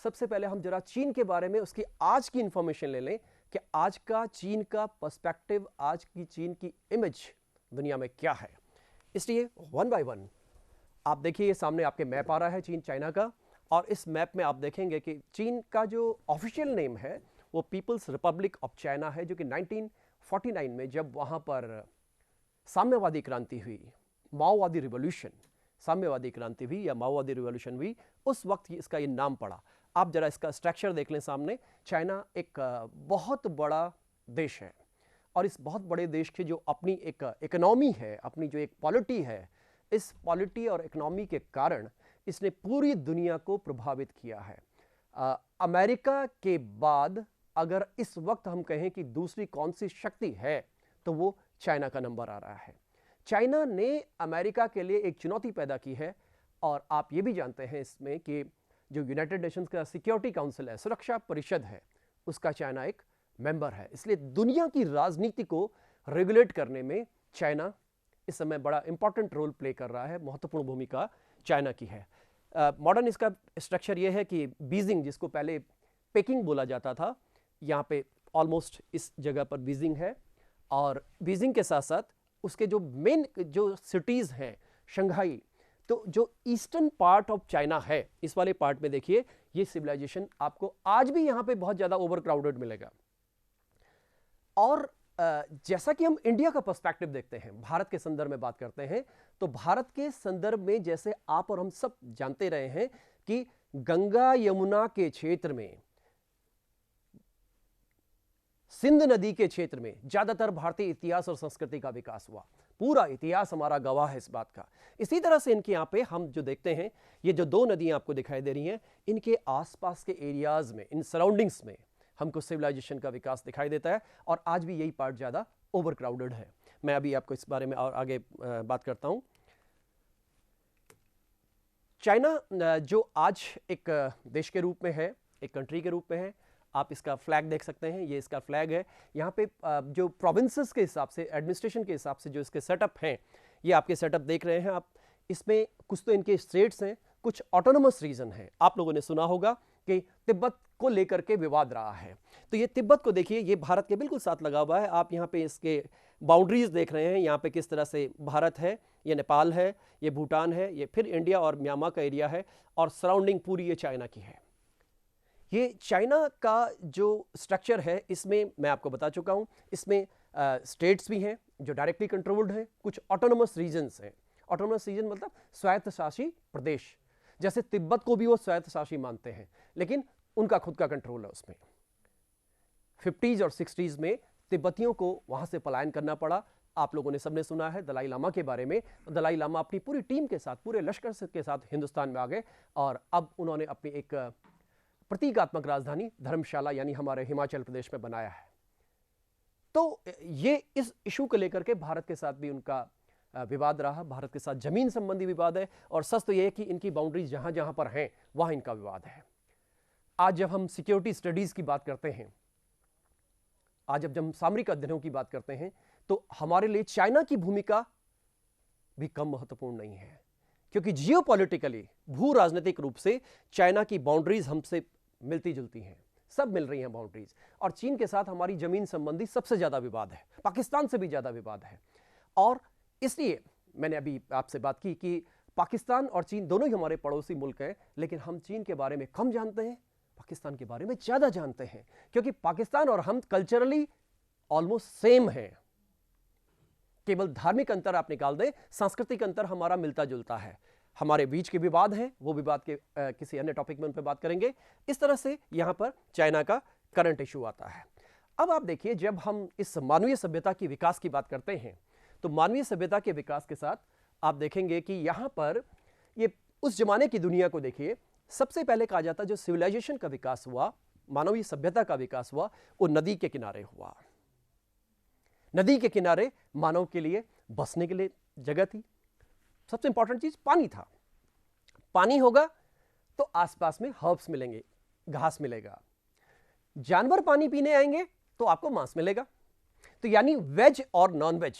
सबसे पहले हम जरा चीन के बारे में उसकी आज की इंफॉर्मेशन ले लें कि आज का चीन का पर्सपेक्टिव, आज की चीन की इमेज दुनिया में क्या है। इसलिए वन बाय वन आप देखिए, ये सामने आपके मैप आ रहा है चीन चाइना का, और इस मैप में आप देखेंगे कि चीन का जो ऑफिशियल नेम है वो पीपल्स रिपब्लिक ऑफ चाइना है, जो कि 1949 में जब वहाँ पर साम्यवादी क्रांति हुई, माओवादी रिवॉल्यूशन, साम्यवादी क्रांति हुई या माओवादी रिवॉल्यूशन हुई, उस वक्त इसका ये नाम पड़ा। आप जरा इसका स्ट्रक्चर देख लें सामने। चाइना एक बहुत बड़ा देश है, और इस बहुत बड़े देश की जो अपनी एक इकोनॉमी है, अपनी जो एक पॉलिटी है, इस पॉलिटी और इकोनॉमी के कारण इसने पूरी दुनिया को प्रभावित किया है। अमेरिका के बाद अगर इस वक्त हम कहें कि दूसरी कौन सी शक्ति है तो वो चाइना का नंबर आ रहा है। चाइना ने अमेरिका के लिए एक चुनौती पैदा की है, और आप ये भी जानते हैं इसमें कि जो यूनाइटेड नेशंस का सिक्योरिटी काउंसिल है, सुरक्षा परिषद है, उसका चाइना एक मेंबर है। इसलिए दुनिया की राजनीति को रेगुलेट करने में चाइना इस समय बड़ा इंपॉर्टेंट रोल प्ले कर रहा है, महत्वपूर्ण भूमिका चाइना की है। मॉडर्न इसका स्ट्रक्चर यह है कि बीजिंग, जिसको पहले पेकिंग बोला जाता था, यहाँ पे ऑलमोस्ट इस जगह पर बीजिंग है, और बीजिंग के साथ साथ उसके जो मेन जो सिटीज़ हैं, शंघाई, तो जो ईस्टर्न पार्ट ऑफ चाइना है, इस वाले पार्ट में देखिए ये सिविलाइजेशन आपको आज भी यहाँ पे बहुत ज़्यादा ओवर क्राउडेड मिलेगा। और जैसा कि हम इंडिया का पर्सपेक्टिव देखते हैं, भारत के संदर्भ में बात करते हैं, तो भारत के संदर्भ में जैसे आप और हम सब जानते रहे हैं कि गंगा यमुना के क्षेत्र में, सिंध नदी के क्षेत्र में ज्यादातर भारतीय इतिहास और संस्कृति का विकास हुआ। पूरा इतिहास हमारा गवाह है इस बात का। इसी तरह से इनके यहाँ पे हम जो देखते हैं, ये जो दो नदियां आपको दिखाई दे रही हैं, इनके आसपास के एरियाज में, इन सराउंडिंग्स में हमको सिविलाइजेशन का विकास दिखाई देता है, और आज भी यही पार्ट ज्यादा ओवर क्राउडेड है। मैं अभी आपको इस बारे में और आगे बात करता हूं। चाइना जो आज एक देश के रूप में है, एक कंट्री के रूप में है, आप इसका फ्लैग देख सकते हैं, ये इसका फ्लैग है। यहाँ पे जो प्रोविंसेस के हिसाब से, एडमिनिस्ट्रेशन के हिसाब से जो इसके सेटअप हैं, ये आपके सेटअप देख रहे हैं आप। इसमें कुछ तो इनके स्टेट्स हैं, कुछ ऑटोनोमस रीजन है। आप लोगों ने सुना होगा कि तिब्बत को लेकर के विवाद रहा है, तो ये तिब्बत को देखिए, ये भारत के बिल्कुल साथ लगा हुआ है। आप यहाँ पे इसके बाउंड्रीज देख रहे हैं, यहाँ पे किस तरह से भारत है, ये नेपाल है, ये भूटान है, ये फिर इंडिया और म्यांमार का एरिया है, और सराउंडिंग पूरी ये चाइना की है। ये चाइना का जो स्ट्रक्चर है, इसमें मैं आपको बता चुका हूँ, इसमें स्टेट्स भी हैं जो डायरेक्टली कंट्रोल्ड हैं, कुछ ऑटोनोमस रीजन्स हैं। ऑटोनोमस रीजन मतलब स्वायत्तशासी प्रदेश, जैसे तिब्बत को भी वो स्वायत्तशासी मानते हैं, लेकिन उनका खुद का कंट्रोल है उसमें। 50s और 60s में तिब्बतियों को वहां से पलायन करना पड़ा। आप लोगों ने सबने सुना है दलाई लामा के बारे में। दलाई लामा अपनी पूरी टीम के साथ, पूरे लश्कर के साथ हिंदुस्तान में आ गए, और अब उन्होंने अपनी एक प्रतीकात्मक राजधानी धर्मशाला यानी हमारे हिमाचल प्रदेश में बनाया है। तो ये इस इशू को लेकर के भारत के साथ भी उनका विवाद रहा, भारत के साथ जमीन संबंधी विवाद है, और सच तो यह है कि इनकी बाउंड्रीज जहां जहां पर हैं वहां इनका विवाद है। आज जब हम सिक्योरिटी स्टडीज की बात करते हैं, आज जब हम सामरिक अध्ययनों की बात करते हैं, तो हमारे लिए चाइना की भूमिका भी कम महत्वपूर्ण नहीं है, क्योंकि जियोपॉलिटिकली, भू राजनीतिक रूप से चाइना की बाउंड्रीज हमसे मिलती जुलती हैं, सब मिल रही हैं बाउंड्रीज। और चीन के साथ हमारी जमीन संबंधी सबसे ज्यादा विवाद है, पाकिस्तान से भी ज्यादा विवाद है। और इसलिए मैंने अभी आपसे बात की कि पाकिस्तान और चीन दोनों ही हमारे पड़ोसी मुल्क हैं, लेकिन हम चीन के बारे में कम जानते हैं, पाकिस्तान के बारे में ज्यादा जानते हैं, क्योंकि पाकिस्तान और हम कल्चरली ऑलमोस्ट सेम हैं। केवल धार्मिक अंतर आप निकाल दें, सांस्कृतिक अंतर हमारा मिलता जुलता है। हमारे बीच के विवाद हैं, वो विवाद के किसी अन्य टॉपिक में उन पर बात करेंगे। इस तरह से यहां पर चाइना का करंट इशू आता है। अब आप देखिए, जब हम इस मानवीय सभ्यता की विकास की बात करते हैं, तो मानवीय सभ्यता के विकास के साथ आप देखेंगे कि यहां पर ये उस जमाने की दुनिया को देखिए। सबसे पहले कहा जाता है जो सिविलाइजेशन का विकास हुआ, मानवीय सभ्यता का विकास हुआ, वो नदी के किनारे हुआ। नदी के किनारे मानव के लिए बसने के लिए जगह थी। सबसे इंपॉर्टेंट चीज पानी था। पानी होगा तो आसपास में हर्ब्स मिलेंगे, घास मिलेगा। जानवर पानी पीने आएंगे तो आपको मांस मिलेगा। तो यानी वेज और नॉन वेज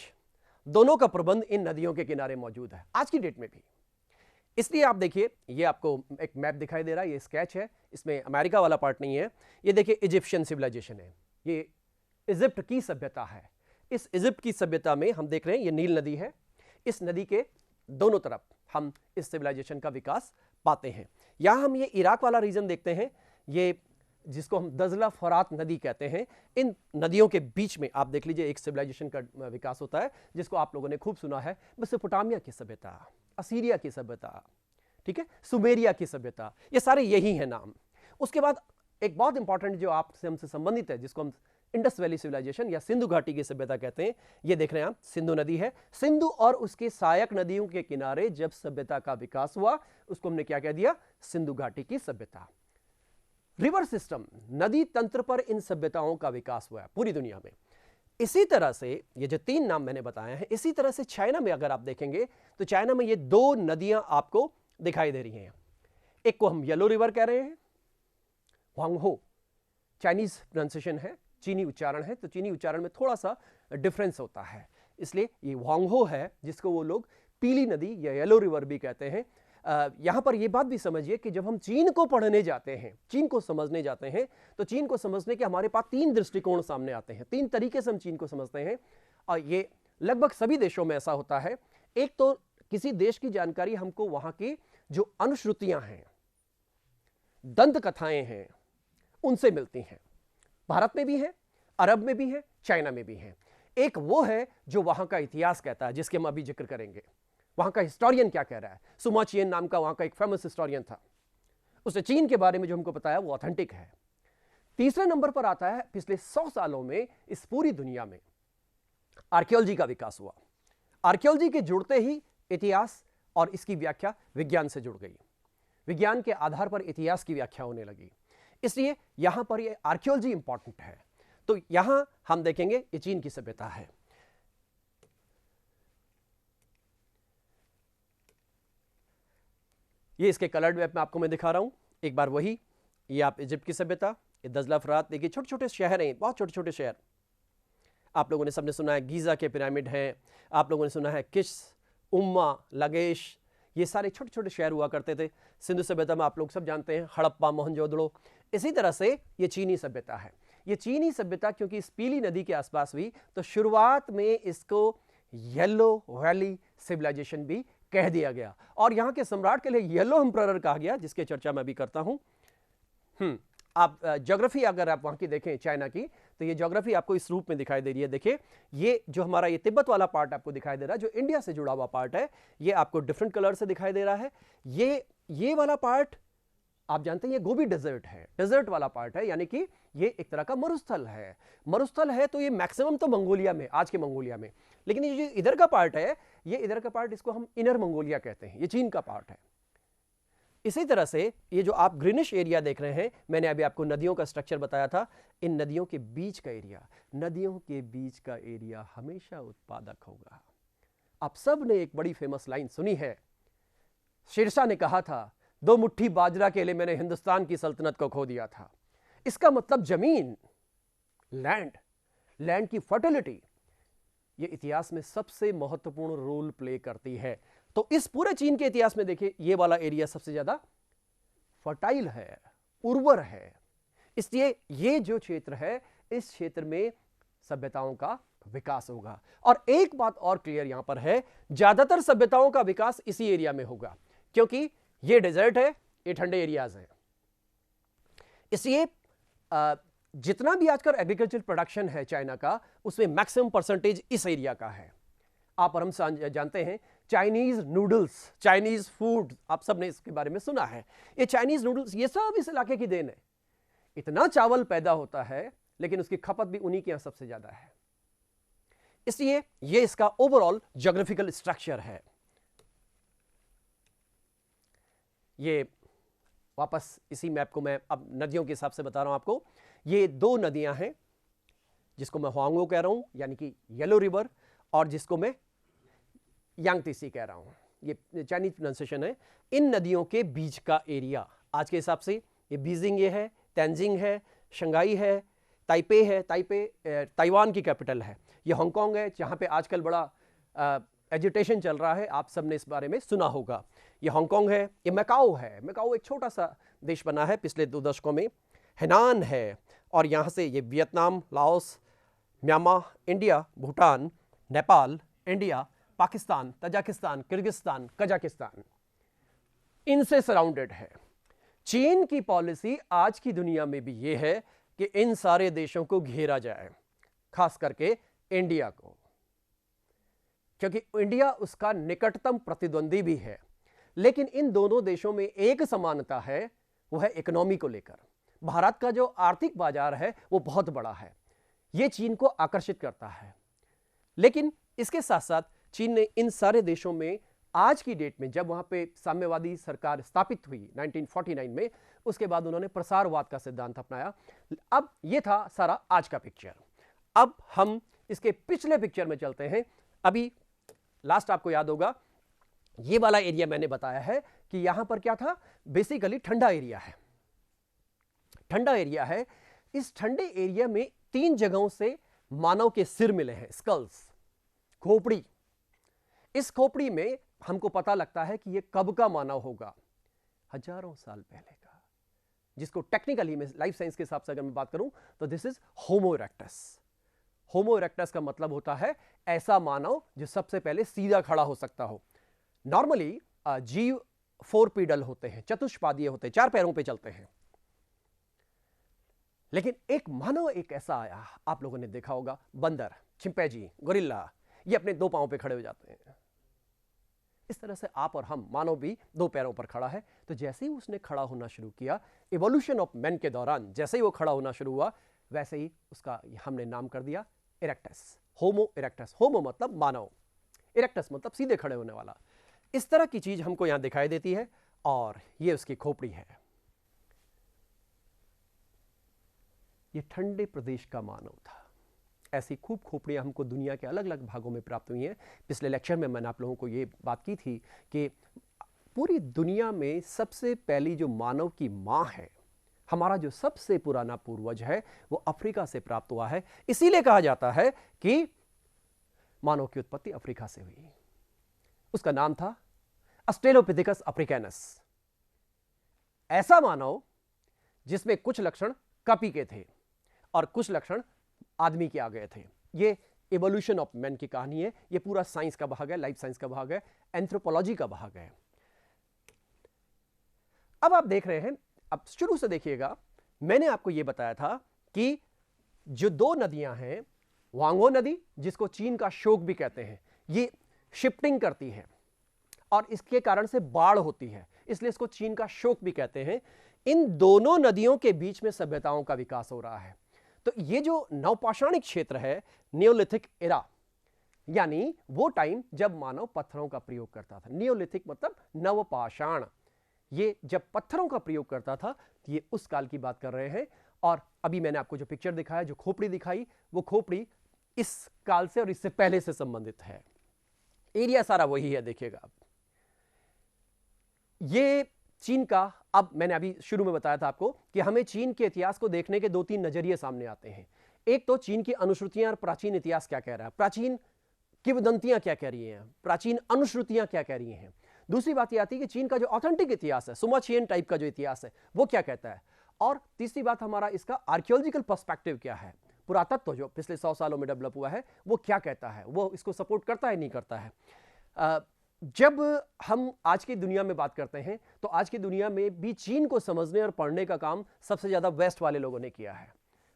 दोनों का प्रबंध इन नदियों के किनारे मौजूद है आज की डेट में भी। इसलिए आप देखिए, ये आपको एक मैप दिखाई दे रहा है, ये स्केच है, इसमें अमेरिका वाला पार्ट नहीं है। ये देखिए इजिप्शियन सिविलाइजेशन है, ये इजिप्ट की सभ्यता है। इस इजिप्ट की सभ्यता में हम देख रहे हैं ये नील नदी है, इस नदी के दोनों तरफ हम इस सिविलाइजेशन का विकास पाते हैं। यहां हम ये इराक वाला रीजन देखते हैं, ये जिसको हम दजला फरात नदी कहते हैं, इन नदियों के बीच में आप देख लीजिए एक सिविलाइजेशन का विकास होता है, जिसको आप लोगों ने खूब सुना है, मेसोपोटामिया की सभ्यता, असीरिया की सभ्यता, ठीक है, सुमेरिया की सभ्यता, ये सारे यही हैं नाम। उसके बाद एक बहुत इंपॉर्टेंट जो आपसे हमसे संबंधित है, जिसको हम इंडस वैली सिविलाइजेशन या सिंधु घाटी की सभ्यता कहते हैं, ये देख रहे हैं आप, सिंधु नदी है। सिंधु और उसके सहायक नदियों के किनारे जब सभ्यता का विकास हुआ, उसको हमने क्या कह दिया, सिंधु घाटी की सभ्यता। रिवर सिस्टम, नदी तंत्र पर इन सभ्यताओं का विकास हुआ है पूरी दुनिया में। इसी तरह से ये जो 3 नाम मैंने बताए हैं, इसी तरह से चाइना में अगर आप देखेंगे तो चाइना में ये 2 नदियां आपको दिखाई दे रही हैं। एक को हम येलो रिवर कह रहे हैं, हुआंगहो, चाइनीज प्रोनाउंसिएशन है, चीनी उच्चारण है, तो चीनी उच्चारण में थोड़ा सा डिफरेंस होता है, इसलिए ये हुआंगहो है, जिसको वो लोग पीली नदी या येलो रिवर भी कहते हैं। यहां पर यह बात भी समझिए कि जब हम चीन को पढ़ने जाते हैं, चीन को समझने जाते हैं, तो चीन को समझने के हमारे पास 3 दृष्टिकोण सामने आते हैं, 3 तरीके से हम चीन को समझते हैं, और ये लगभग सभी देशों में ऐसा होता है। एक तो किसी देश की जानकारी हमको वहां की जो अनुश्रुतियां हैं, दंत कथाएं हैं, उनसे मिलती हैं। भारत में भी है, अरब में भी है, चाइना में भी है। एक वो है जो वहां का इतिहास कहता है, जिसके हम अभी जिक्र करेंगे, वहां का हिस्टोरियन क्या कह रहा है। सुमा चियन नाम का वहां का एक फेमस हिस्टोरियन था, उसने चीन के बारे में जो हमको बताया वो ऑथेंटिक है। तीसरे नंबर पर आता है पिछले 100 सालों में इस पूरी दुनिया में आर्कियोलॉजी का विकास हुआ। आर्कियोलॉजी के जुड़ते ही इतिहास और इसकी व्याख्या विज्ञान से जुड़ गई, विज्ञान के आधार पर इतिहास की व्याख्या होने लगी, इसलिए यहां पर ये आर्कियोलॉजी इंपॉर्टेंट है। तो यहां हम देखेंगे ये चीन की सभ्यता है। ये इसके कलर्ड मैप में आपको मैं दिखा रहा हूं एक बार वही, ये आप इजिप्ट की सभ्यता, ये दजला फरात, देखिए छोटे छोटे शहर हैं, बहुत छोटे छोटे शहर। आप लोगों ने सबने सुना है गीजा के पिरामिड हैं, आप लोगों ने सुना है किश, उम्मा, लगेश, ये सारे छोटे छोटे शहर हुआ करते थे। सिंधु सभ्यता में आप लोग सब जानते हैं हड़प्पा, मोहनजोदड़ो। इसी तरह से ये चीनी सभ्यता है। ये चीनी सभ्यता क्योंकि इस पीली नदी के आसपास हुई, तो शुरुआत में इसको येलो वैली सिविलाइजेशन भी कह दिया गया, और यहां के सम्राट के लिए येलो एम्परर कहा गया, जिसके चर्चा मैं भी करता हूं। आप ज्योग्राफी अगर आप वहां की देखें चाइना की, तो ये ज्योग्राफी आपको इस रूप में दिखाई दे रही है। देखिए ये जो हमारा ये तिब्बत वाला पार्ट आपको दिखाई दे रहा है, जो इंडिया से जुड़ा हुआ पार्ट है, ये आपको डिफरेंट कलर से दिखाई दे रहा है। ये वाला पार्ट आप जानते हैं ये गोबी डेजर्ट है, डेजर्ट वाला पार्ट है, यानी कि ये एक तरह का मरुस्थल है। मरुस्थल है तो ये मैक्सिमम तो मंगोलिया में, आज के मंगोलिया में, लेकिन ये जो इधर का पार्ट है, ये इधर का पार्ट, इसको हम इनर मंगोलिया कहते हैं, ये चीन का पार्ट है। इसी तरह से ये जो आप ग्रीनिश एरिया देख रहे हैं, मैंने अभी आपको नदियों का स्ट्रक्चर बताया था, इन नदियों के बीच का एरिया, नदियों के बीच का एरिया हमेशा उत्पादक होगा। आप सब ने एक बड़ी फेमस लाइन सुनी है, शेरशाह ने कहा था 2 मुट्ठी बाजरा के लिए मैंने हिंदुस्तान की सल्तनत को खो दिया था। इसका मतलब जमीन, लैंड की फर्टिलिटी, ये इतिहास में सबसे महत्वपूर्ण रोल प्ले करती है। तो इस पूरे चीन के इतिहास में देखिए ये वाला एरिया सबसे ज्यादा फर्टाइल है, उर्वर है, इसलिए ये जो क्षेत्र है, इस क्षेत्र में सभ्यताओं का विकास होगा। और एक बात और क्लियर यहां पर है, ज्यादातर सभ्यताओं का विकास इसी एरिया में होगा, क्योंकि ये डेजर्ट है, ये ठंडे एरियाज हैं। इसलिए जितना भी आजकल एग्रीकल्चर प्रोडक्शन है चाइना का, उसमें मैक्सिमम परसेंटेज इस एरिया का है। आप और हम जानते हैं चाइनीज नूडल्स, चाइनीज फूड, आप सब ने इसके बारे में सुना है। ये चाइनीज नूडल्स, ये सब इस इलाके की देन है। इतना चावल पैदा होता है, लेकिन उसकी खपत भी उन्हीं के यहां सबसे ज्यादा है। इसलिए ये इसका ओवरऑल ज्योग्राफिकल स्ट्रक्चर है। ये वापस इसी मैप को मैं अब नदियों के हिसाब से बता रहा हूं आपको। ये 2 नदियां हैं, जिसको मैं हुआंगो कह रहा हूं, यानी कि येलो रिवर, और जिसको मैं यांगतीसी कह रहा हूं, ये चाइनीज प्रोनाउंसिएशन है। इन नदियों के बीच का एरिया आज के हिसाब से ये बीजिंग ये है, तेंजिंग है, शंघाई है, ताइपे है, ताइपे ताइवान की कैपिटल है, ये हांगकांग है, जहां पे आजकल बड़ा एजिटेशन चल रहा है, आप सबने इस बारे में सुना होगा। ये हांगकांग है, ये मैकाओ है। मैकाओ एक छोटा सा देश बना है पिछले 2 दशकों में। हेनान है, और यहाँ से ये Vietnam, Laos, Myanmar, India, Bhutan, Nepal, India, Pakistan, Tajikistan, Kyrgyzstan, Kazakhstan, इनसे सराउंडेड है। चीन की पॉलिसी आज की दुनिया में भी ये है कि इन सारे देशों को घेरा जाए, खास करके इंडिया को, क्योंकि इंडिया उसका निकटतम प्रतिद्वंदी भी है। लेकिन इन दोनों देशों में एक समानता है, वो है इकोनॉमी को लेकर। भारत का जो आर्थिक बाजार है वो बहुत बड़ा है, ये चीन को आकर्षित करता है। लेकिन इसके साथ साथ चीन ने इन सारे देशों में आज की डेट में, जब वहां पे साम्यवादी सरकार स्थापित हुई 1949 में, उसके बाद उन्होंने प्रसारवाद का सिद्धांत अपनाया। अब ये था सारा आज का पिक्चर। अब हम इसके पिछले पिक्चर में चलते हैं। अभी लास्ट आपको याद होगा, ये वाला एरिया मैंने बताया है कि यहां पर क्या था, बेसिकली ठंडा एरिया है। ठंडा एरिया है। इस ठंडे एरिया में 3 जगहों से मानव के सिर मिले हैं, स्कल्स, खोपड़ी। इस खोपड़ी में हमको पता लगता है कि ये कब का मानव होगा, हजारों साल पहले का, जिसको टेक्निकली में लाइफ साइंस के हिसाब से अगर मैं बात करूं तो this is homo erectus. Homo erectus का मतलब होता है ऐसा मानव जो सबसे पहले सीधा खड़ा हो सकता हो। नॉर्मली जीव 4 पीडल होते हैं, चतुष्पादीय होते हैं, 4 पैरों पे चलते हैं। लेकिन एक मानव एक ऐसा आया, आप लोगों ने देखा होगा, बंदर, चिंपैंजी, गोरिल्ला, ये अपने 2 पांवों पे खड़े हो जाते हैं। इस तरह से आप और हम, मानव भी 2 पैरों पर खड़ा है। तो जैसे ही उसने खड़ा होना शुरू किया, इवोल्यूशन ऑफ मैन के दौरान जैसे ही वो खड़ा होना शुरू हुआ, वैसे ही उसका हमने नाम कर दिया इरेक्टस, होमो इरेक्टस। होमो मतलब मानव, इरेक्टस मतलब सीधे खड़े होने वाला। इस तरह की चीज हमको यहां दिखाई देती है, और ये उसकी खोपड़ी है। ये ठंडे प्रदेश का मानव था। ऐसी खूब खोपड़ियां हमको दुनिया के अलग अलग भागों में प्राप्त हुई हैं। पिछले लेक्चर में मैंने आप लोगों को ये बात की थी कि पूरी दुनिया में सबसे पहली जो मानव की मां है, हमारा जो सबसे पुराना पूर्वज है, वो अफ्रीका से प्राप्त हुआ है। इसीलिए कहा जाता है कि मानव की उत्पत्ति अफ्रीका से हुई। उसका नाम था ऑस्ट्रेलोपिथेकस अफ्रीकैनस। ऐसा मानव जिसमें कुछ लक्षण कपी के थे और कुछ लक्षण आदमी के आ गए थे। ये इवोल्यूशन ऑफ मैन की कहानी है। ये पूरा साइंस का भाग है, लाइफ साइंस का भाग है, एंथ्रोपोलॉजी का भाग है। अब आप देख रहे हैं, अब शुरू से देखिएगा, मैंने आपको यह बताया था कि जो 2 नदियां हैं, वांगो नदी, जिसको चीन का शोक भी कहते हैं, ये शिफ्टिंग करती है और इसके कारण से बाढ़ होती है, इसलिए इसको चीन का शोक भी कहते हैं। इन दोनों नदियों के बीच में सभ्यताओं का विकास हो रहा है। तो ये जो नवपाषाणिक क्षेत्र है, नियोलिथिक एरा, यानी वो टाइम जब मानव पत्थरों का प्रयोग करता था। नियोलिथिक मतलब नवपाषाण। ये जब पत्थरों का प्रयोग करता था, ये उस काल की बात कर रहे हैं। और अभी मैंने आपको जो पिक्चर दिखाया, जो खोपड़ी दिखाई, वो खोपड़ी इस काल से और इससे पहले से संबंधित है। एरिया सारा वही है, देखिएगा आप। ये चीन का, अब मैंने अभी शुरू में बताया था आपको कि हमें चीन के इतिहास को देखने के 2-3 नजरिए सामने आते हैं। एक तो चीन की अनुश्रुतियां और प्राचीन इतिहास क्या कह रहा है, प्राचीन किंवदंतियां क्या कह रही हैं, प्राचीन अनुश्रुतियां क्या कह रही हैं। दूसरी बात यह आती है कि चीन का जो ऑथेंटिक इतिहास है, सुमाचियन टाइप का जो इतिहास है, वो क्या कहता है। और तीसरी बात, हमारा इसका आर्कियोलॉजिकल पर्सपेक्टिव क्या है, पुरातत्व जो पिछले 100 सालों में डेवलप हुआ है, वो क्या कहता है, वो इसको सपोर्ट करता है नहीं करता है। जब हम आज की दुनिया में बात करते हैं, तो आज की दुनिया में भी चीन को समझने और पढ़ने का काम सबसे ज्यादा वेस्ट वाले लोगों ने किया है।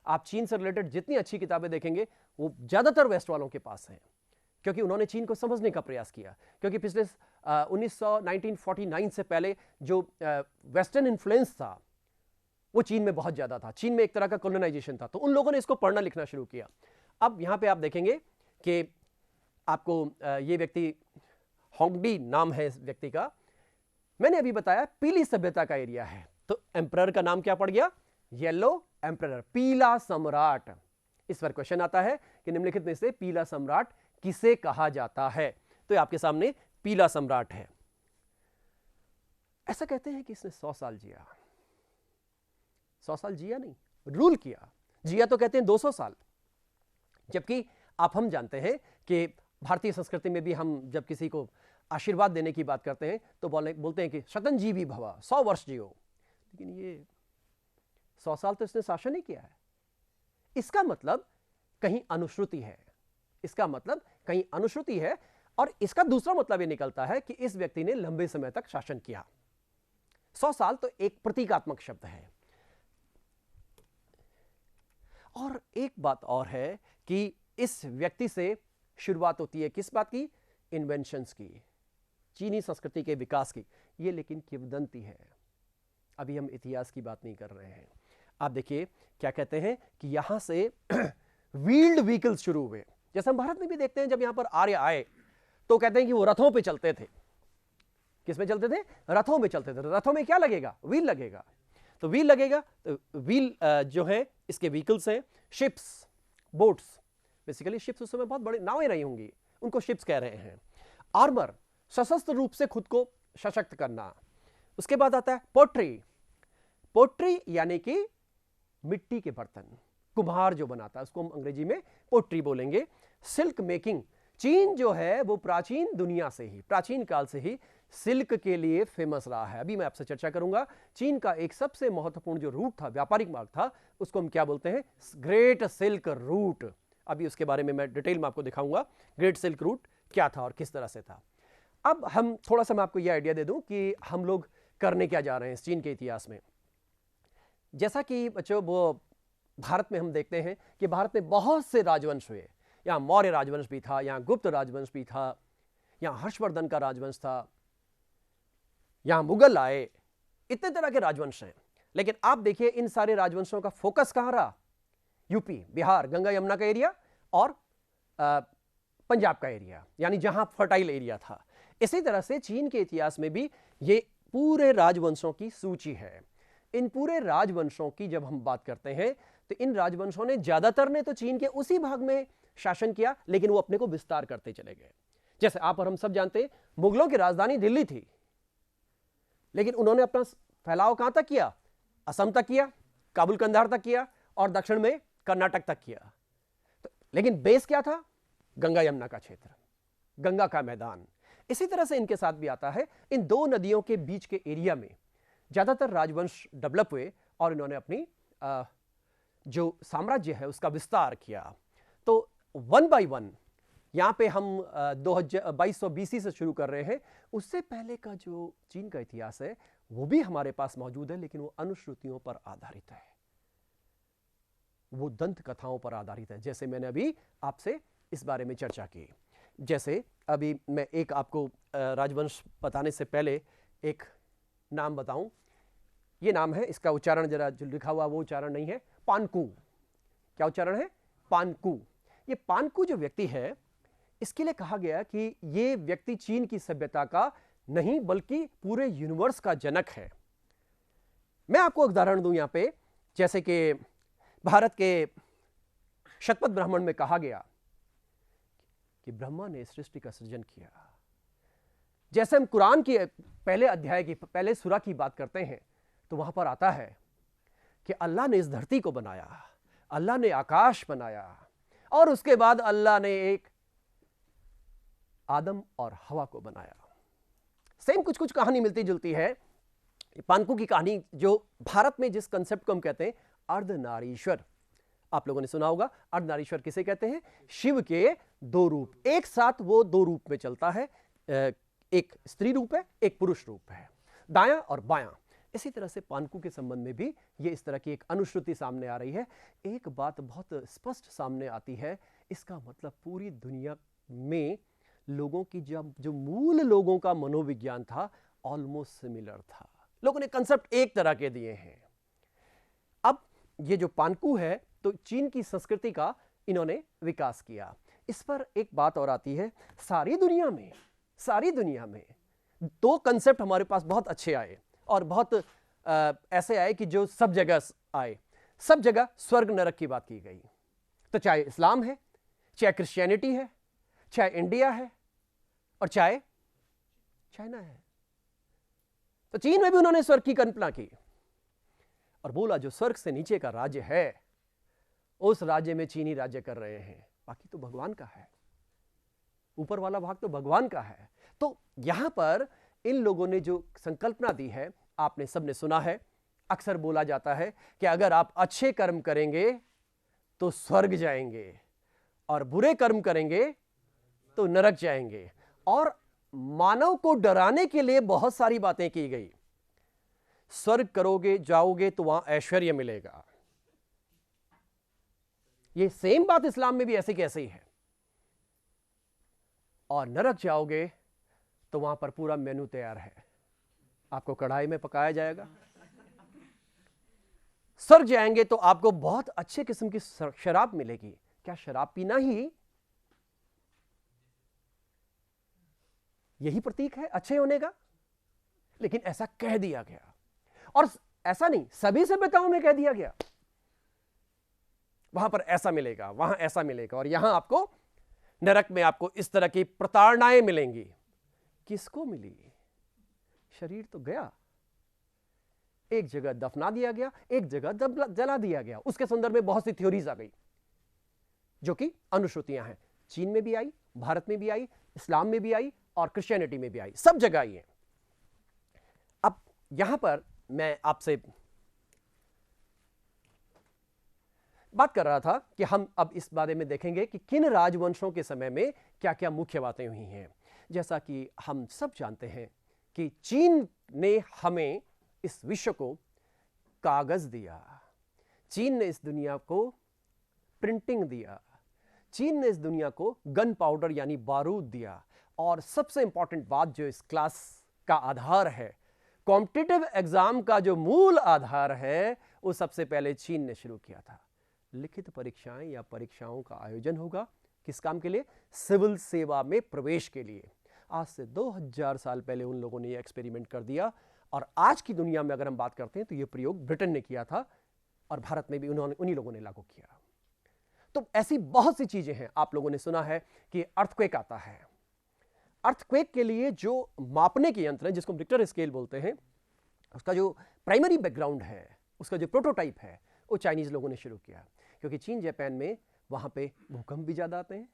आप चीन से रिलेटेड जितनी अच्छी किताबें देखेंगे, वो ज्यादातर वेस्ट वालों के पास हैं, क्योंकि उन्होंने चीन को समझने का प्रयास किया। क्योंकि पिछले 1949 से पहले जो वेस्टर्न इन्फ्लुएंस था, वो चीन में बहुत ज्यादा था। चीन में एक तरह का कॉलोनाइजेशन था, तो उन लोगों ने इसको पढ़ना लिखना शुरू किया। अब यहां पे आप देखेंगे कि आपको ये व्यक्ति, होंगडी नाम है इस व्यक्ति का, मैंने अभी बताया पीली सभ्यता का एरिया है। तो एम्परर का नाम क्या पड़ गया, येलो एम्परर, पीला सम्राट। इस पर क्वेश्चन आता है कि निम्नलिखित में से पीला सम्राट किसे कहा जाता है। तो आपके सामने पीला सम्राट है। ऐसा कहते हैं कि इसने 100 साल जिया। 100 साल जिया नहीं, रूल किया। जिया तो कहते हैं 200 साल, जबकि आप हम जानते हैं कि भारतीय संस्कृति में भी हम जब किसी को आशीर्वाद देने की बात करते हैं तो बोलते हैं कि शतंजीवी भव, 100 वर्ष जियो। लेकिन ये 100 साल तो इसने शासन ही किया है। इसका मतलब कहीं अनुश्रुति है, इसका मतलब कहीं अनुश्रुति है। और इसका दूसरा मतलब ये निकलता है कि इस व्यक्ति ने लंबे समय तक शासन किया। 100 साल तो एक प्रतीकात्मक शब्द है। और एक बात और है कि इस व्यक्ति से शुरुआत होती है किस बात की? इन्वेंशंस की, चीनी संस्कृति के विकास की। ये लेकिन किंवदंती है, अभी हम इतिहास की बात नहीं कर रहे हैं। आप देखिए क्या कहते हैं कि यहां से व्हील्ड व्हीकल्स शुरू हुए। जैसे हम भारत में भी देखते हैं, जब यहां पर आर्य आए तो कहते हैं कि वो रथों पे चलते थे। किस में चलते थे? रथों में चलते थे। रथों में क्या लगेगा? व्हील लगेगा। तो व्हील लगेगा तो व्हील जो है इसके व्हीकल्स हैं। शिप्स, बोट्स, बेसिकली शिप्स उस समय बहुत बड़ी नावें रही होंगी, उनको शिप्स कह रहे हैं। आर्मर, सशस्त्र रूप से खुद को सशक्त करना। उसके बाद आता है पोट्री। पोट्री यानी कि मिट्टी के बर्तन, कुम्हार जो बनाता है उसको हम अंग्रेजी में पोट्री बोलेंगे। सिल्क मेकिंग, चीन जो है वो प्राचीन दुनिया से ही, प्राचीन काल से ही सिल्क के लिए फेमस रहा है। अभी मैं आपसे चर्चा करूंगा चीन का एक सबसे महत्वपूर्ण जो रूट था, व्यापारिक मार्ग था, उसको हम क्या बोलते हैं? Great silk route. अभी उसके बारे में मैं डिटेल में आपको दिखाऊंगा ग्रेट सिल्क रूट क्या था और किस तरह से था। अब हम थोड़ा सा मैं आपको यह आइडिया दे दूं कि हम लोग करने क्या जा रहे हैं इस चीन के इतिहास में। जैसा कि बच्चों वो भारत में हम देखते हैं कि भारत में बहुत से राजवंश हुए। यहाँ मौर्य राजवंश भी था, यहाँ गुप्त राजवंश भी था, यहाँ हर्षवर्धन का राजवंश था, यहाँ मुगल आए, इतने तरह के राजवंश हैं। लेकिन आप देखिए इन सारे राजवंशों का फोकस कहाँ रहा? यूपी, बिहार, गंगा यमुना का एरिया और पंजाब का एरिया, यानी जहां फर्टाइल एरिया था। इसी तरह से चीन के इतिहास में भी ये पूरे राजवंशों की सूची है। इन पूरे राजवंशों की जब हम बात करते हैं तो इन राजवंशों ने ज्यादातर ने तो चीन के उसी भाग में शासन किया, लेकिन वो अपने को विस्तार करते चले गए। जैसे आप और हम सब जानते हैं मुगलों की राजधानी दिल्ली थी, लेकिन उन्होंने अपना फैलाव कहां तक किया? असम तक किया, काबुल कंधार तक किया और दक्षिण में कर्नाटक तक किया। तो लेकिन बेस क्या था? गंगा यमुना का क्षेत्र, गंगा का मैदान। इसी तरह से इनके साथ भी आता है, इन दो नदियों के बीच के एरिया में ज्यादातर राजवंश डेवलप हुए और इन्होंने अपनी जो साम्राज्य है उसका विस्तार किया। तो वन बाय वन यहां पे हम 2200 BC से शुरू कर रहे हैं। उससे पहले का जो चीन का इतिहास है वो भी हमारे पास मौजूद है, लेकिन वो अनुश्रुतियों पर आधारित है, वो दंत कथाओं पर आधारित है। जैसे मैंने अभी आपसे इस बारे में चर्चा की। जैसे अभी मैं एक आपको राजवंश बताने से पहले एक नाम बताऊं। ये नाम है, इसका उच्चारण जरा जो लिखा हुआ वो उच्चारण नहीं है, पानकू। क्या उच्चारण है? पानकू। ये पानकू जो व्यक्ति है इसके लिए कहा गया कि ये व्यक्ति चीन की सभ्यता का नहीं बल्कि पूरे यूनिवर्स का जनक है। मैं आपको उदाहरण दूं यहां पे, जैसे कि भारत के शतपथ ब्राह्मण में कहा गया कि ब्रह्मा ने सृष्टि का सृजन किया। जैसे हम कुरान के पहले अध्याय की पहले सूरा की बात करते हैं तो वहां पर आता है कि अल्लाह ने इस धरती को बनाया, अल्लाह ने आकाश बनाया और उसके बाद अल्लाह ने एक आदम और हवा को बनाया। सेम कुछ कुछ कहानी मिलती जुलती है। पानकू की कहानी जो भारत में जिस कंसेप्ट को हम कहते हैं अर्धनारीश्वर, आप लोगों ने सुना होगा। अर्धनारीश्वर किसे कहते हैं? शिव के दो रूप, एक साथ वो दो रूप में चलता है, एक स्त्री रूप है, एक पुरुष रूप है, दायां और बायां। इसी तरह से पानकू के संबंध में भी ये इस तरह की एक अनुश्रुति सामने आ रही है। एक बात बहुत स्पष्ट सामने आती है, इसका मतलब पूरी दुनिया में लोगों की जो मूल लोगों का मनोविज्ञान था ऑलमोस्ट सिमिलर था। लोगों ने कंसेप्ट एक तरह के दिए हैं। अब ये जो पानकू है तो चीन की संस्कृति का इन्होंने विकास किया। इस पर एक बात और आती है, सारी दुनिया में दो कंसेप्ट हमारे पास बहुत अच्छे आए और बहुत ऐसे आए कि जो सब जगह आए। सब जगह स्वर्ग नरक की बात की गई। तो चाहे इस्लाम है, चाहे क्रिश्चियनिटी है, चाहे इंडिया है और चाहे चाइना है, तो चीन में भी उन्होंने स्वर्ग की कल्पना की और बोला जो स्वर्ग से नीचे का राज्य है उस राज्य में चीनी राज्य कर रहे हैं, बाकी तो भगवान का है, ऊपर वाला भाग तो भगवान का है। तो यहां पर इन लोगों ने जो संकल्पना दी है, आपने सबने सुना है, अक्सर बोला जाता है कि अगर आप अच्छे कर्म करेंगे तो स्वर्ग जाएंगे और बुरे कर्म करेंगे तो नरक जाएंगे। और मानव को डराने के लिए बहुत सारी बातें की गई। स्वर्ग करोगे जाओगे तो वहां ऐश्वर्य मिलेगा। ये सेम बात इस्लाम में भी ऐसी कैसी है। और नरक जाओगे तो वहां पर पूरा मेनू तैयार है, आपको कढ़ाई में पकाया जाएगा। स्वर्ग जाएंगे तो आपको बहुत अच्छे किस्म की शराब मिलेगी। क्या शराब पीना ही यही प्रतीक है अच्छे होने का? लेकिन ऐसा कह दिया गया, और ऐसा नहीं, सभी सभ्यताओं में कह दिया गया वहां पर ऐसा मिलेगा, वहां ऐसा मिलेगा, और यहां आपको नरक में आपको इस तरह की प्रताड़नाएं मिलेंगी। किसको मिली? शरीर तो गया, एक जगह दफना दिया गया, एक जगह जला दिया गया। उसके संदर्भ में बहुत सी थ्योरीज आ गई जो कि अनुश्रुतियां हैं। चीन में भी आई, भारत में भी आई, इस्लाम में भी आई और क्रिश्चियनिटी में भी आई, सब जगह आई है। अब यहां पर मैं आपसे बात कर रहा था कि हम अब इस बारे में देखेंगे कि किन राजवंशों के समय में क्या क्या मुख्य बातें हुई हैं। जैसा कि हम सब जानते हैं कि चीन ने हमें इस विश्व को कागज दिया, चीन ने इस दुनिया को प्रिंटिंग दिया, चीन ने इस दुनिया को गन पाउडर यानी बारूद दिया, और सबसे इंपॉर्टेंट बात जो इस क्लास का आधार है, कॉम्पिटिटिव एग्जाम का जो मूल आधार है, वो सबसे पहले चीन ने शुरू किया था। लिखित परीक्षाएं या परीक्षाओं का आयोजन होगा किस काम के लिए? सिविल सेवा में प्रवेश के लिए। आज से 2000 साल पहले उन लोगों ने यह एक्सपेरिमेंट कर दिया, और आज की दुनिया में अगर हम बात करते हैं तो यह प्रयोग ब्रिटेन ने किया था, और भारत में भी उन्हीं लोगों ने लागू किया। तो ऐसी बहुत सी चीजें हैं। आप लोगों ने सुना है कि अर्थक्वेक आता है। अर्थक्वेक के लिए जो मापने के यंत्र है, जिसको रिक्टर स्केल बोलते हैं, उसका जो प्राइमरी बैकग्राउंड है, उसका जो प्रोटोटाइप है, वो चाइनीज लोगों ने शुरू किया। क्योंकि चीन जापान में वहां पे भूकंप भी ज्यादा आते हैं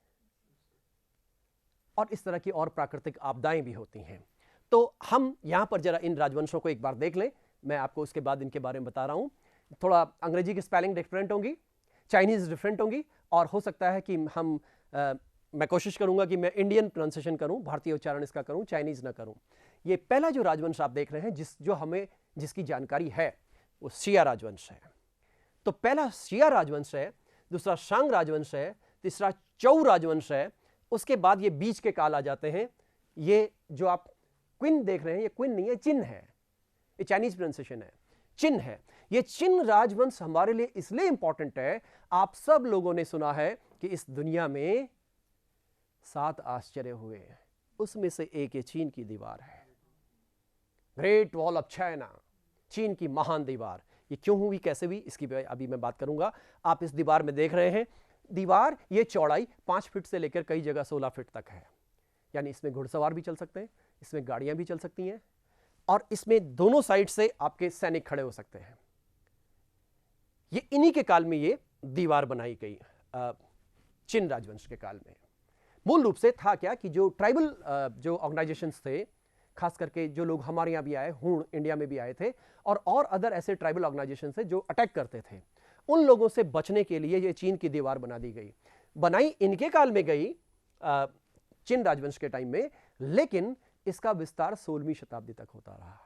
और इस तरह की और प्राकृतिक आपदाएं भी होती हैं। तो हम यहां पर जरा इन राजवंशों को एक बार देख लें। मैं आपको उसके बाद इनके बारे में बता रहा हूं। थोड़ा अंग्रेजी की स्पेलिंग डिफरेंट होंगी, चाइनीज डिफरेंट होंगी, और हो सकता है कि मैं कोशिश करूंगा कि मैं इंडियन प्रोनाउंसिएशन करूं, भारतीय उच्चारण इसका करूं, चाइनीज ना करूं। ये पहला जो राजवंश आप देख रहे हैं, जो हमें जिसकी जानकारी है, वो शिया राजवंश है। तो पहला शिया राजवंश है, दूसरा शांग राजवंश है, तीसरा चौ राजवंश है। उसके बाद ये बीच के काल आ जाते हैं। ये जो आप क्विन देख रहे हैं, ये क्विन नहीं है, चिन है। ये चाइनीज प्रोनाउंसिएशन है, चिन है। ये चिन राजवंश हमारे लिए इसलिए इंपॉर्टेंट है, आप सब लोगों ने सुना है कि इस दुनिया में 7 आश्चर्य हुए, उसमें से एक ये चीन की दीवार है, ग्रेट वॉल ऑफ चाइना, चीन की महान दीवार। ये क्यों हुई, कैसे हुई, इसकी अभी मैं बात करूंगा। आप इस दीवार में देख रहे हैं, दीवार ये चौड़ाई 5 फीट से लेकर कई जगह 16 फीट तक है। यानी इसमें घुड़सवार भी चल सकते हैं, इसमें गाड़ियां भी चल सकती हैं, और इसमें दोनों साइड से आपके सैनिक खड़े हो सकते हैं। ये इन्हीं के काल में ये दीवार बनाई गई, चिन राजवंश के काल में। मूल रूप से था क्या कि जो ट्राइबल जो ऑर्गेनाइजेशंस थे, खास करके जो लोग हमारे यहाँ भी आए, हूण इंडिया में भी आए थे, और अदर ऐसे ट्राइबल ऑर्गेनाइजेशन थे जो अटैक करते थे, उन लोगों से बचने के लिए ये चीन की दीवार बना दी गई। बनाई इनके काल में गई, चिन राजवंश के टाइम में, लेकिन इसका विस्तार 16वीं शताब्दी तक होता रहा,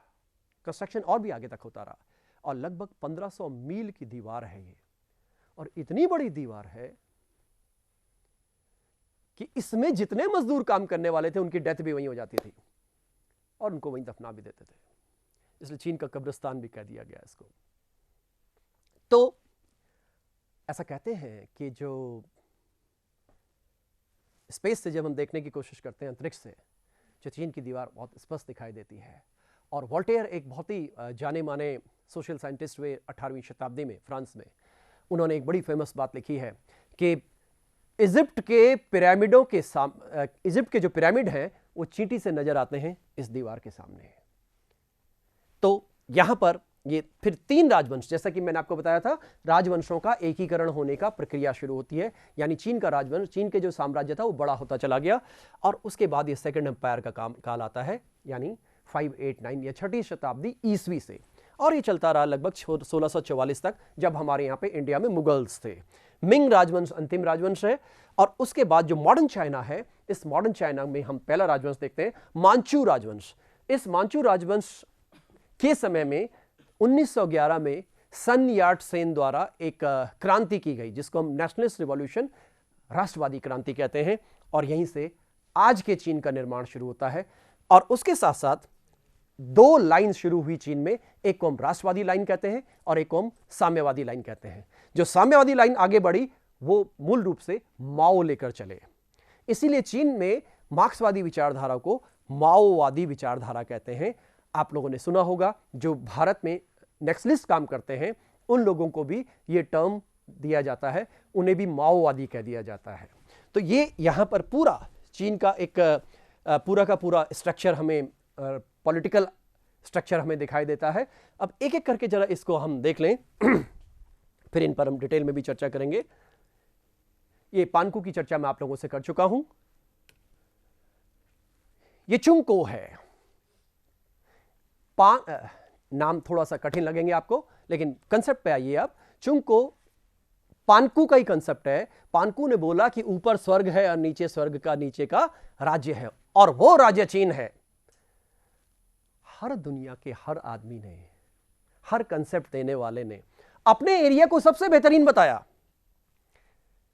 कंस्ट्रक्शन और भी आगे तक होता रहा, और लगभग 1500 मील की दीवार है ये। और इतनी बड़ी दीवार है कि इसमें जितने मजदूर काम करने वाले थे, उनकी डेथ भी वहीं हो जाती थी, और उनको वहीं दफना भी देते थे। इसलिए चीन का कब्रिस्तान भी कह दिया गया इसको। तो ऐसा कहते हैं कि जो स्पेस से जब हम देखने की कोशिश करते हैं, अंतरिक्ष से, जो चीन की दीवार बहुत स्पष्ट दिखाई देती है। और वोल्टेयर एक बहुत ही जाने माने सोशल साइंटिस्ट हुए 18वीं शताब्दी में फ्रांस में। उन्होंने एक बड़ी फेमस बात लिखी है कि इजिप्ट के पिरामिडों के इजिप्ट के जो पिरामिड हैं, वो चींटी से नजर आते हैं इस दीवार के सामने। तो यहां पर ये फिर 3 राजवंश, जैसा कि मैंने आपको बताया था, राजवंशों का एकीकरण होने का प्रक्रिया शुरू होती है, यानी चीन का राजवंश, चीन के जो साम्राज्य था वो बड़ा होता चला गया, और उसके बाद ये सेकंड एम्पायर का काल आता है, यानी 589 या 6ठी शताब्दी ईस्वी से, और ये चलता रहा लगभग 1644 तक, जब हमारे यहाँ पे इंडिया में मुगल्स थे। मिंग राजवंश अंतिम राजवंश है, और उसके बाद जो मॉडर्न चाइना है, इस मॉडर्न चाइना में हम पहला राजवंश देखते हैं, मांचू राजवंश। इस मांचू राजवंश के समय में 1911 में सन याट सेन द्वारा एक क्रांति की गई, जिसको हम नेशनलिस्ट रिवॉल्यूशन, राष्ट्रवादी क्रांति कहते हैं, और यहीं से आज के चीन का निर्माण शुरू होता है। और उसके साथ साथ 2 लाइन शुरू हुई चीन में, एक को हम राष्ट्रवादी लाइन कहते हैं और एक को हम साम्यवादी लाइन कहते हैं। जो साम्यवादी लाइन आगे बढ़ी वो मूल रूप से माओ लेकर चले, इसीलिए चीन में मार्क्सवादी विचारधारा को माओवादी विचारधारा कहते हैं। आप लोगों ने सुना होगा, जो भारत में नेक्सलिस्ट काम करते हैं उन लोगों को भी ये टर्म दिया जाता है, उन्हें भी माओवादी कह दिया जाता है। तो ये यहाँ पर पूरा चीन का एक पूरा का पूरा स्ट्रक्चर हमें, पॉलिटिकल स्ट्रक्चर हमें दिखाई देता है। अब एक एक करके जरा इसको हम देख लें, फिर इन पर हम डिटेल में भी चर्चा करेंगे। ये पानकू की चर्चा मैं आप लोगों से कर चुका हूं। ये चुंगको है। नाम थोड़ा सा कठिन लगेंगे आपको, लेकिन कंसेप्ट पे आइए आप। चुंगको पानकू का ही कंसेप्ट है। पानकू ने बोला कि ऊपर स्वर्ग है और नीचे स्वर्ग का नीचे का राज्य है, और वो राज्य चीन है। हर दुनिया के हर आदमी ने, हर कंसेप्ट देने वाले ने अपने एरिया को सबसे बेहतरीन बताया।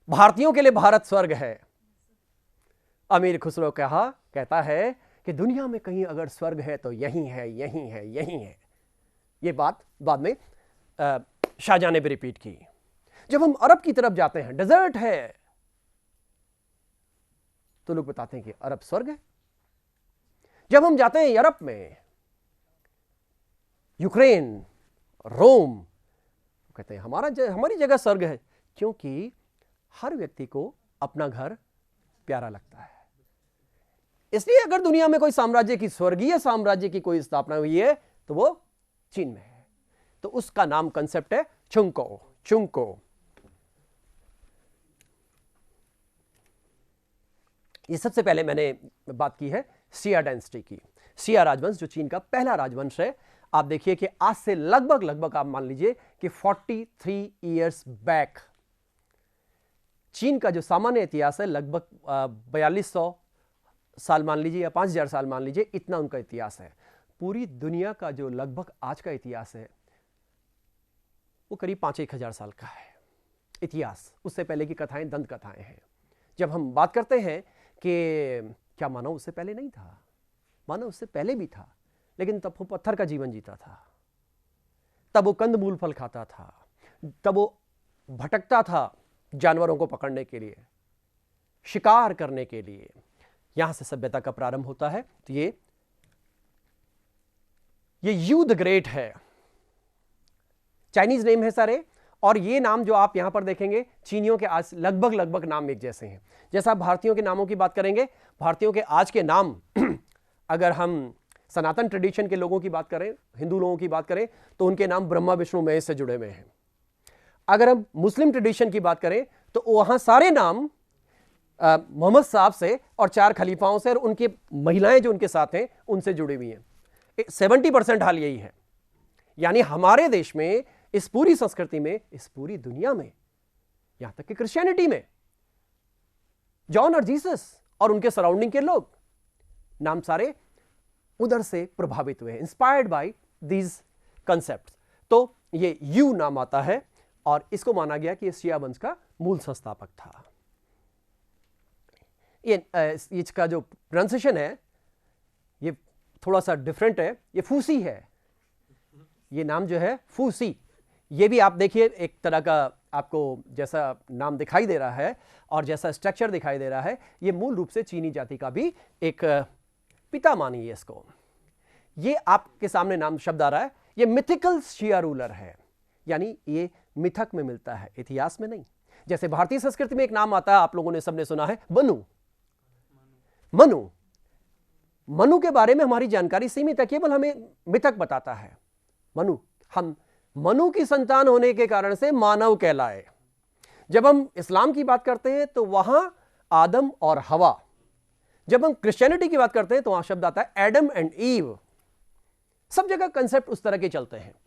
भारतीयों के लिए भारत स्वर्ग है। अमीर खुसरो कहता है कि दुनिया में कहीं अगर स्वर्ग है तो यही है, यही है, यही है। ये बात बाद में शाहजहां ने भी रिपीट की। जब हम अरब की तरफ जाते हैं, डेजर्ट है, तो लोग बताते हैं कि अरब स्वर्ग है। जब हम जाते हैं यूरोप में, यूक्रेन, रोम, कहते हैं हमारी जगह स्वर्ग है, क्योंकि हर व्यक्ति को अपना घर प्यारा लगता है। इसलिए अगर दुनिया में कोई साम्राज्य की, स्वर्गीय साम्राज्य की कोई स्थापना हुई है तो वो चीन में है। तो उसका नाम कंसेप्ट है चुंगको। चुंगको ये सबसे पहले मैंने बात की है शिया डायनेस्टी की। शिया राजवंश जो चीन का पहला राजवंश है। आप देखिए कि आज से लगभग आप मान लीजिए कि 43 इयर्स बैक चीन का जो सामान्य इतिहास है, लगभग 4200 साल मान लीजिए या 5000 साल मान लीजिए, इतना उनका इतिहास है। पूरी दुनिया का जो लगभग आज का इतिहास है वो करीब 5-1 हजार साल का है इतिहास। उससे पहले की कथाएं दंत कथाएं हैं। जब हम बात करते हैं कि क्या मानव उससे पहले नहीं था, मानव उससे पहले भी था, लेकिन तब वो पत्थर का जीवन जीता था, तब वो कंद मूल फल खाता था, तब वो भटकता था जानवरों को पकड़ने के लिए, शिकार करने के लिए। यहां से सभ्यता का प्रारंभ होता है। तो ये यू द ग्रेट है, चाइनीज नेम है सारे, और ये नाम जो आप यहां पर देखेंगे चीनियों के आज लगभग नाम एक जैसे हैं। जैसा आप भारतीयों के नामों की बात करेंगे, भारतीयों के आज के नाम अगर हम सनातन ट्रेडिशन के लोगों की बात करें, हिंदू लोगों की बात करें, तो उनके नाम ब्रह्मा विष्णु महेश से जुड़े हुए हैं। अगर हम मुस्लिम ट्रेडिशन की बात करें तो वहां सारे नाम मोहम्मद साहब से और 4 खलीफाओं से और उनकी महिलाएं जो उनके साथ हैं उनसे जुड़ी हुई हैं। 70% हाल यही है। यानी हमारे देश में, इस पूरी संस्कृति में, इस पूरी दुनिया में, यहां तक कि क्रिश्चियनिटी में, जॉन और जीसस और उनके सराउंडिंग के लोग नाम सारे उधर से प्रभावित हुए, इंस्पायर्ड बाय दीज कंसेप्ट। तो ये यू नाम आता है और इसको माना गया कि शिया वंश का मूल संस्थापक था। ये इसका जो प्रोनाउंसिएशन है ये थोड़ा सा डिफरेंट है, ये फूसी है। ये नाम जो है फूसी, ये भी आप देखिए एक तरह का आपको जैसा नाम दिखाई दे रहा है और जैसा स्ट्रक्चर दिखाई दे रहा है, ये मूल रूप से चीनी जाति का भी एक पिता मानिए इसको। ये आपके सामने नाम शब्द आ रहा है, ये मिथिकल शिया रूलर है, यानी ये मिथक में मिलता है, इतिहास में नहीं। जैसे भारतीय संस्कृति में एक नाम आता है, आप लोगों ने सबने सुना है, मनु। मनु मनु के बारे में हमारी जानकारी सीमित है, केवल हमें मिथक बताता है। मनु हम मनु की संतान होने के कारण से मानव कहलाए। जब हम इस्लाम की बात करते हैं तो वहां आदम और हवा, जब हम क्रिश्चियनिटी की बात करते हैं तो वहां शब्द आता है एडम एंड ईव। सब जगह कंसेप्ट उस तरह के चलते हैं।